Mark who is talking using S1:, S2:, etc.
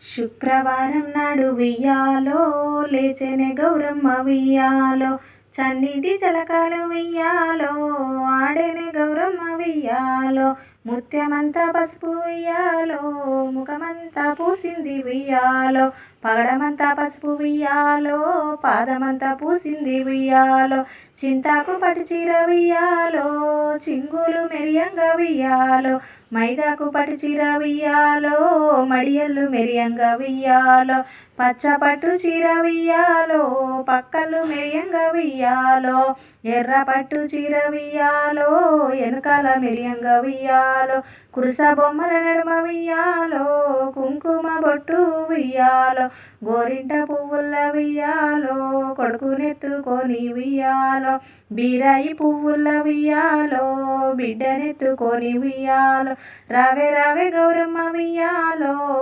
S1: శుక్రవారం నాడు వియ్యాలో లేచెనే గౌరమ్మ వియ్యాలో, చన్నీటి జలకాలు వియ్యాలో ఆడెనే గౌరమ్మ వియ్యాలో, ముత్యమంతా పసుపు వియ్యాలో ముఖమంతా పూసింది వియ్యాలో, పగడమంతా పసుపు వియ్యాలో పాదమంతా పూసింది వియ్యాలో, చింతాకు పట్టు చీర వియ్యాలో చింగులు మెరియంగా వియ్యాలో, మైదాకు పట్టు చీర వియ్యాలో మడియళ్ళు మెరియంగా వియ్యాలో, పచ్చ పట్టు చీర వియ్యాలో పక్కలు మెరియంగా వియ్యాలో, ఎర్ర పట్టు చీర వియ్యాలో ఎనుకాల మెరియంగా వియ్యాలో, కురుస బొమ్మల నడుమ వియ్యాలో కుంకుమ బొట్టు వియ్యాలో, గోరింట పువ్వుల వియ్యాలో కొడుకునెత్తుకొని వియ్యాలో, బీరాయి పువ్వుల వియ్యాలో బిడ్డనెత్తుకొని వియ్యాలో, రావే రావే గౌరమ్మ వియ్యాలో.